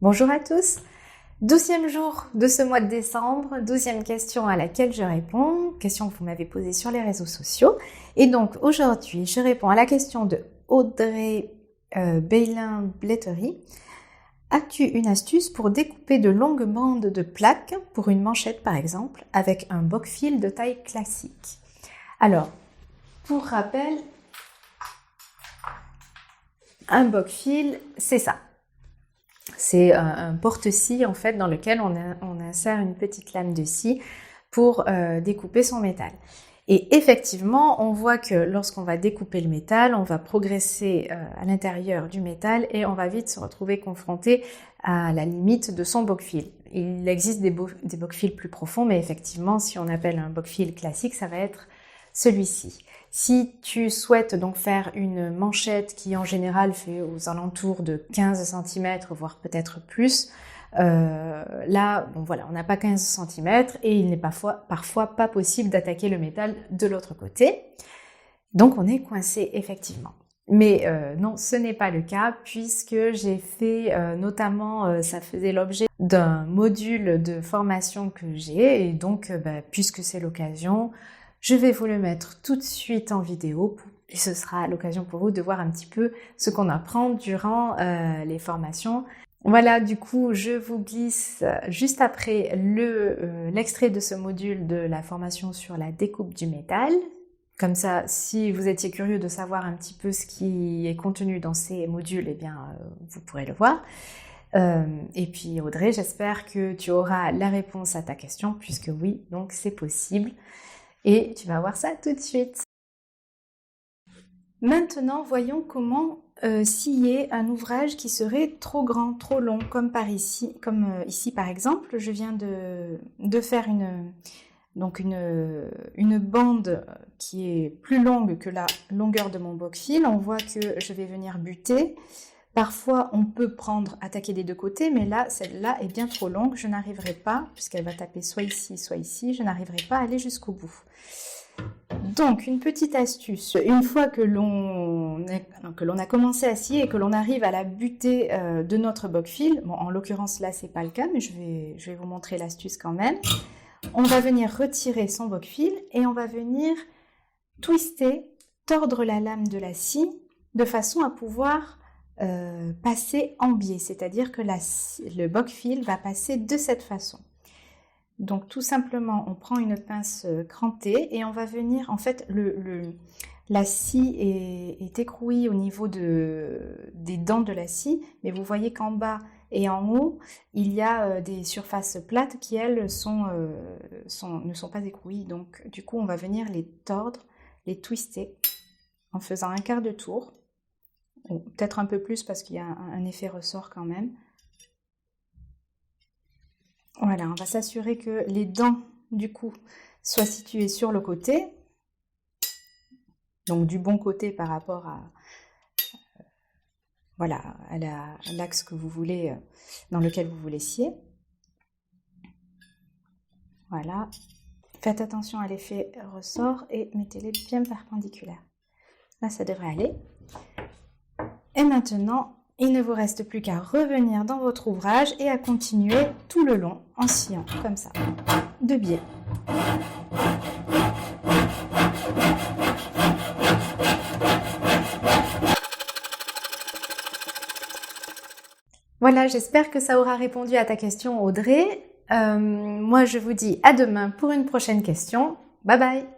Bonjour à tous, 12e jour de ce mois de décembre, 12e question à laquelle je réponds, question que vous m'avez posée sur les réseaux sociaux. Et donc aujourd'hui, je réponds à la question de Audrey Bailin-Blettery. As-tu une astuce pour découper de longues bandes de plaques pour une manchette par exemple, avec un boc-fil de taille classique? Alors, pour rappel, un boc-fil, c'est ça. C'est un porte-scie en fait dans lequel on insère une petite lame de scie pour découper son métal. Et effectivement, on voit que lorsqu'on va découper le métal, on va progresser à l'intérieur du métal et on va vite se retrouver confronté à la limite de son boc-fil. Il existe des boc-fils plus profonds, mais effectivement, si on appelle un boc-fil classique, ça va être celui-ci. Si tu souhaites donc faire une manchette qui en général fait aux alentours de 15 cm, voire peut-être plus, là, bon voilà, on n'a pas 15 cm et il n'est parfois pas possible d'attaquer le métal de l'autre côté. Donc on est coincé effectivement. Mais non, ce n'est pas le cas puisque j'ai fait notamment, ça faisait l'objet d'un module de formation que j'ai et donc puisque c'est l'occasion, je vais vous le mettre tout de suite en vidéo et ce sera l'occasion pour vous de voir un petit peu ce qu'on apprend durant les formations. Voilà, du coup, je vous glisse juste après l'extrait de ce module de la formation sur la découpe du métal. Comme ça, si vous étiez curieux de savoir un petit peu ce qui est contenu dans ces modules, eh bien, vous pourrez le voir. Et puis Audrey, j'espère que tu auras la réponse à ta question, puisque oui, donc c'est possible. Et tu vas voir ça tout de suite. Maintenant, voyons comment scier un ouvrage qui serait trop grand, trop long, comme ici par exemple. Je viens de faire une bande qui est plus longue que la longueur de mon boc-fil. On voit que je vais venir buter. Parfois, on peut attaquer des deux côtés, mais là, celle-là est bien trop longue. Je n'arriverai pas, puisqu'elle va taper soit ici, je n'arriverai pas à aller jusqu'au bout. Donc, une petite astuce, une fois que l'on a commencé à scier et que l'on arrive à la butée de notre boc-fil, bon, en l'occurrence là, c'est pas le cas, mais je vais vous montrer l'astuce quand même. On va venir retirer son boc-fil et on va venir tordre la lame de la scie de façon à pouvoir passer en biais, c'est-à-dire que le boc-fil va passer de cette façon. Donc tout simplement, on prend une pince crantée et on va venir, en fait, la scie est écrouée au niveau des dents de la scie, mais vous voyez qu'en bas et en haut, il y a des surfaces plates qui, elles, ne sont pas écrouées. Donc du coup, on va venir les tordre, les twister en faisant un quart de tour, ou peut-être un peu plus parce qu'il y a un effet ressort quand même. Voilà, on va s'assurer que les dents, du coup, soient situées sur le côté, donc du bon côté par rapport à l'axe que vous voulez, dans lequel vous voulez scier. Voilà. Faites attention à l'effet ressort et mettez-les bien perpendiculaires. Là, ça devrait aller. Et maintenant, il ne vous reste plus qu'à revenir dans votre ouvrage et à continuer tout le long en sciant comme ça, de biais. Voilà, j'espère que ça aura répondu à ta question, Audrey. Moi, je vous dis à demain pour une prochaine question. Bye bye!